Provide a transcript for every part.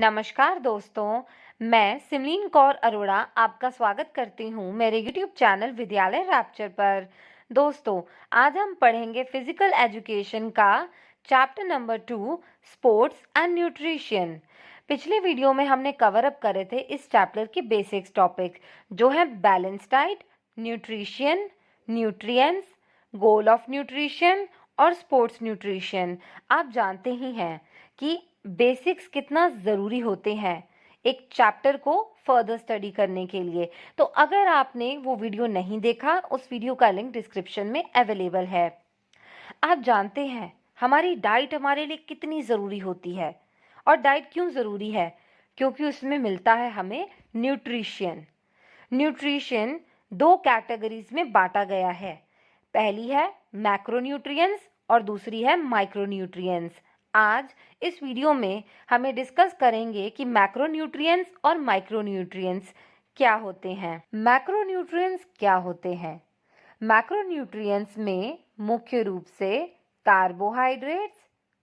नमस्कार दोस्तों, मैं सिमलीन कौर अरोड़ा आपका स्वागत करती हूँ मेरे YouTube चैनल विद्यालय रैप्चर पर। दोस्तों, आज हम पढ़ेंगे फिजिकल एजुकेशन का chapter number 2 sports and nutrition. पिछले वीडियो में हमने कवर अप करे थे इस चैप्टर के बेसिक्स टॉपिक जो है balance diet, nutrition, nutrients, goal of nutrition और स्पोर्ट्स न्यूट्रिशन। आप जानते ही हैं कि बेसिक्स कितना ज़रूरी होते हैं एक चैप्टर को फर्दर स्टडी करने के लिए। तो अगर आपने वो वीडियो नहीं देखा, उस वीडियो का लिंक डिस्क्रिप्शन में अवेलेबल है। आप जानते हैं हमारी डाइट हमारे लिए कितनी ज़रूरी होती है। और डाइट क्यों ज़रूरी है? क्योंकि उसमें मिलता है हमें न्यूट्रिशन। न्यूट्रिशन दो कैटेगरीज में बांटा गया है। पहली है मैक्रोन्यूट्रिएंट्स और दूसरी है माइक्रोन्यूट्रिएंट्स। आज इस वीडियो में हमें डिस्कस करेंगे कि मैक्रोन्यूट्रिएंट्स और माइक्रोन्यूट्रिएंट्स क्या होते हैं। मैक्रोन्यूट्रिएंट्स क्या होते हैं? मैक्रोन्यूट्रिएंट्स में मुख्य रूप से कार्बोहाइड्रेट्स,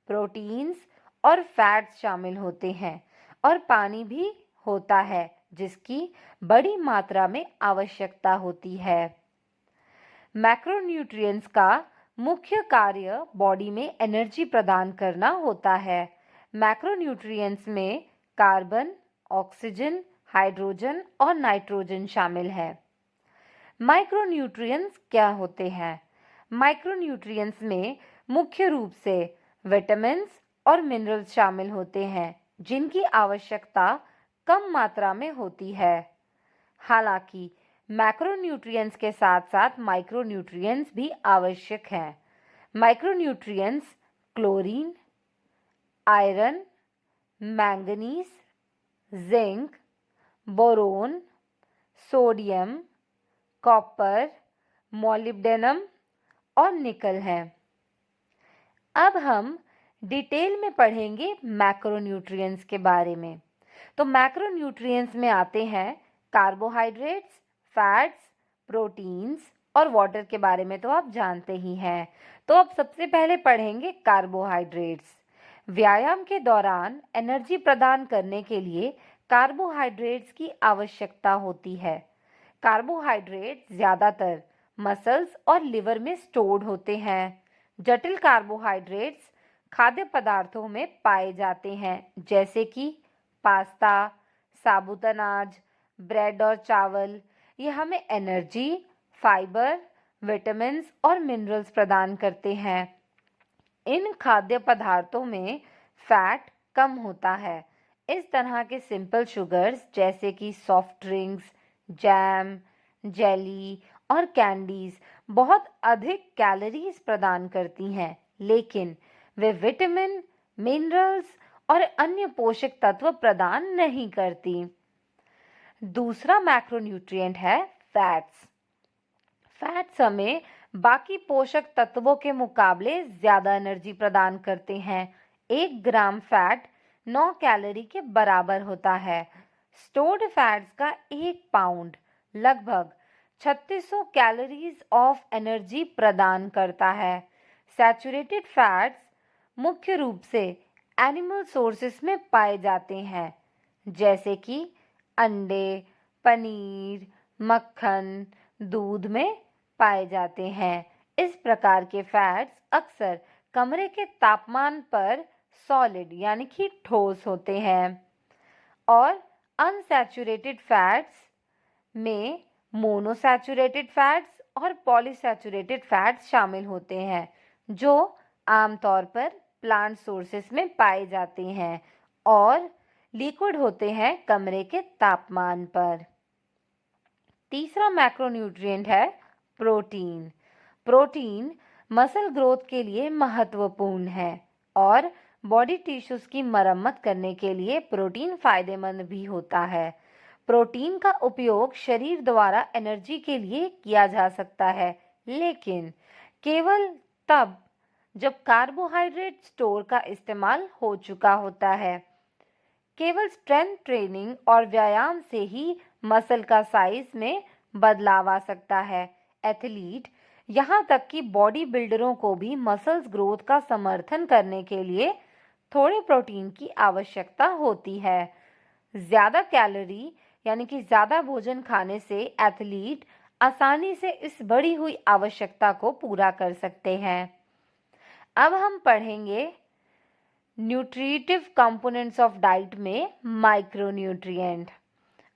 प्रोटीन्स और फैट्स शामिल होते हैं और पानी भी होता है जिसकी बड़ी मात्रा में आवश्यकता होती है। मैक्रोन्यूट्रिएंट्स का मुख्य कार्य बॉडी में एनर्जी प्रदान करना होता है। मैक्रोन्यूट्रिएंट्स में कार्बन, ऑक्सीजन, हाइड्रोजन और नाइट्रोजन शामिल है। माइक्रोन्यूट्रिएंट्स क्या होते हैं? माइक्रोन्यूट्रिएंट्स में मुख्य रूप से विटामिन्स और मिनरल्स शामिल होते हैं जिनकी आवश्यकता कम मात्रा में होती है। हालांकि मैक्रोन्यूट्रिएंट्स के साथ साथ माइक्रोन्यूट्रिएंट्स भी आवश्यक हैं। Micronutrients chlorine, iron, manganese, zinc, boron, sodium, copper, molybdenum और निकल हैं। अब हम डिटेल में पढ़ेंगे मैक्रोन्यूट्रिएंट्स के बारे में। तो मैक्रोन्यूट्रिएंट्स में आते हैं कार्बोहाइड्रेट्स, फैट्स, प्रोटीन्स और वाटर के बारे में तो आप जानते ही हैं। तो अब सबसे पहले पढ़ेंगे कार्बोहाइड्रेट्स। व्यायाम के दौरान एनर्जी प्रदान करने के लिए कार्बोहाइड्रेट्स की आवश्यकता होती है। कार्बोहाइड्रेट्स ज़्यादातर मसल्स और लिवर में स्टोर्ड होते हैं। जटिल कार्बोहाइड्रेट्स खाद्य पदार्थों में पाए जाते हैं जैसे कि पास्ता, साबुत अनाज, ब्रेड और चावल। ये हमें एनर्जी, फाइबर, विटामिन्स और मिनरल्स प्रदान करते हैं। इन खाद्य पदार्थों में फैट कम होता है। इस तरह के सिंपल शुगर्स जैसे कि सॉफ्ट ड्रिंक्स, जैम, जेली और कैंडीज बहुत अधिक कैलोरीज प्रदान करती हैं, लेकिन वे विटामिन, मिनरल्स और अन्य पोषक तत्व प्रदान नहीं करती। दूसरा मैक्रोन्यूट्रिएंट है फैट्स। फैट्स हमें बाकी पोषक तत्वों के मुकाबले ज़्यादा एनर्जी प्रदान करते हैं। 1 ग्राम फैट 9 कैलोरी के बराबर होता है। स्टोर्ड फैट्स का 1 पाउंड लगभग 3600 कैलोरीज ऑफ एनर्जी प्रदान करता है। सैचुरेटेड फैट्स मुख्य रूप से एनिमल सोर्सेस में पाए जाते हैं जैसे कि अंडे, पनीर, मक्खन, दूध में पाए जाते हैं। इस प्रकार के फैट्स अक्सर कमरे के तापमान पर सॉलिड यानी कि ठोस होते हैं। और अनसैचुरेटेड फैट्स में मोनोसैचुरेटेड फैट्स और पॉलीसैचुरेटेड फैट्स शामिल होते हैं जो आमतौर पर प्लांट सोर्सेस में पाए जाते हैं और लिक्विड होते हैं कमरे के तापमान पर। तीसरा मैक्रोन्यूट्रिएंट है प्रोटीन। प्रोटीन मसल ग्रोथ के लिए महत्वपूर्ण है और बॉडी टिश्यूज की मरम्मत करने के लिए प्रोटीन फायदेमंद भी होता है। प्रोटीन का उपयोग शरीर द्वारा एनर्जी के लिए किया जा सकता है, लेकिन केवल तब जब कार्बोहाइड्रेट स्टोर का इस्तेमाल हो चुका होता है। केवल स्ट्रेंथ ट्रेनिंग और व्यायाम से ही मसल का साइज में बदलाव आ सकता है। एथलीट यहाँ तक कि बॉडी बिल्डरों को भी मसल्स ग्रोथ का समर्थन करने के लिए थोड़े प्रोटीन की आवश्यकता होती है। ज़्यादा कैलोरी यानी कि ज़्यादा भोजन खाने से एथलीट आसानी से इस बढ़ी हुई आवश्यकता को पूरा कर सकते हैं। अब हम पढ़ेंगे न्यूट्रिटिव कंपोनेंट्स ऑफ डाइट में माइक्रोन्यूट्रिएंट।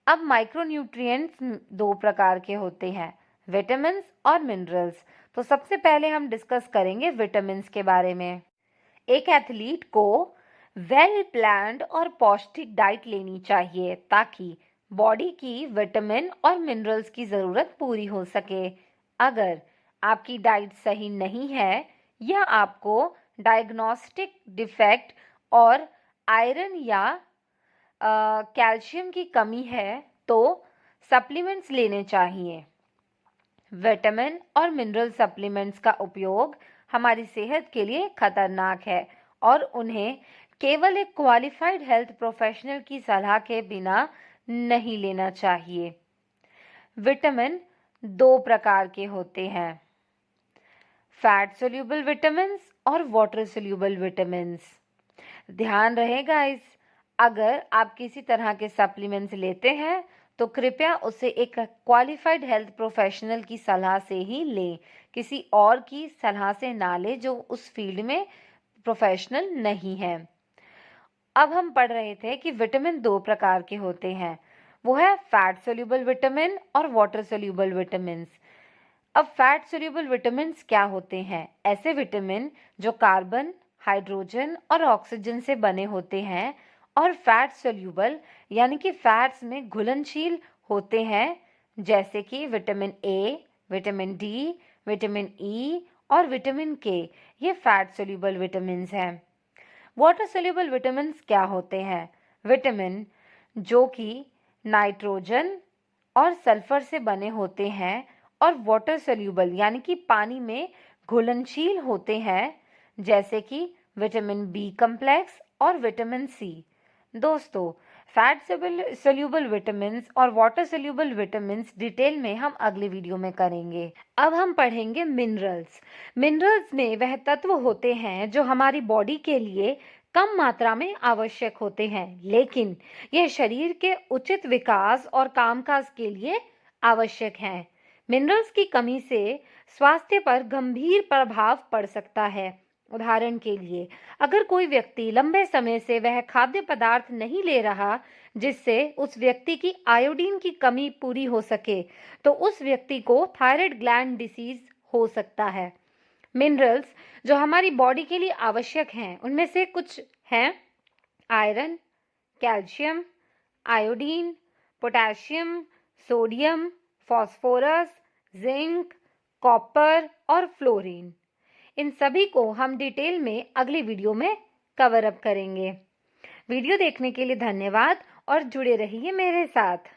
अब माइक्रोन्यूट्रिएंट्स दो प्रकार के होते हैं, विटामिन्स और मिनरल्स। तो सबसे पहले हम डिस्कस करेंगे विटामिन्स के बारे में। एक एथलीट को वेल प्लान्ड और पौष्टिक डाइट लेनी चाहिए ताकि बॉडी की विटामिन और मिनरल्स की ज़रूरत पूरी हो सके। अगर आपकी डाइट सही नहीं है या आपको डायग्नोस्टिक डिफेक्ट और आयरन या कैल्शियम की कमी है तो सप्लीमेंट्स लेने चाहिए। विटामिन और मिनरल सप्लीमेंट्स का उपयोग हमारी सेहत के लिए खतरनाक है और उन्हें केवल एक क्वालिफाइड हेल्थ प्रोफेशनल की सलाह के बिना नहीं लेना चाहिए। विटामिन दो प्रकार के होते हैं, फैट सोल्यूबल विटामिन्स और वाटर सोल्यूबल विटामिन्स। ध्यान रहे गाइस, अगर आप किसी तरह के सप्लीमेंट्स लेते हैं तो कृपया उसे एक क्वालिफाइड हेल्थ प्रोफेशनल की सलाह से ही लें, किसी और की सलाह से ना लें जो उस फील्ड में प्रोफेशनल नहीं है। अब हम पढ़ रहे थे कि विटामिन दो प्रकार के होते हैं, वो है फैट सोल्यूबल विटामिन और वाटर सोल्यूबल विटामिन्स। अब फैट सोल्यूबल विटामिन्स क्या होते हैं? ऐसे विटामिन जो कार्बन, हाइड्रोजन और ऑक्सीजन से बने होते हैं और फैट सोल्यूबल यानी कि फैट्स में घुलनशील होते हैं, जैसे कि vitamin A, vitamin D, vitamin E और विटामिन के। ये फैट सोल्यूबल विटामिन्स हैं। वाटर सोल्यूबल विटामिन्स क्या होते हैं? विटामिन जो कि नाइट्रोजन और सल्फर से बने होते हैं और वाटर सोल्यूबल यानी कि पानी में घुलनशील होते हैं, जैसे कि विटामिन बी कम्प्लेक्स और विटामिन सी। दोस्तों, फैट सोल्यूबल विटामिन्स और वाटर सोल्यूबल विटामिन्स डिटेल में हम अगले वीडियो में करेंगे। अब हम पढ़ेंगे मिनरल्स। मिनरल्स में वह तत्व होते हैं जो हमारी बॉडी के लिए कम मात्रा में आवश्यक होते हैं, लेकिन यह शरीर के उचित विकास और कामकाज के लिए आवश्यक हैं। मिनरल्स की कमी से स्वास्थ्य पर गंभीर प्रभाव पड़ सकता है। उदाहरण के लिए, अगर कोई व्यक्ति लंबे समय से वह खाद्य पदार्थ नहीं ले रहा जिससे उस व्यक्ति की आयोडीन की कमी पूरी हो सके, तो उस व्यक्ति को थायराइड ग्लैंड डिसीज हो सकता है। मिनरल्स जो हमारी बॉडी के लिए आवश्यक हैं उनमें से कुछ हैं iron, calcium, iodine, potassium, sodium, phosphorus, zinc, copper और फ्लोरीन। इन सभी को हम डिटेल में अगली वीडियो में कवर अप करेंगे। वीडियो देखने के लिए धन्यवाद और जुड़े रहिए मेरे साथ।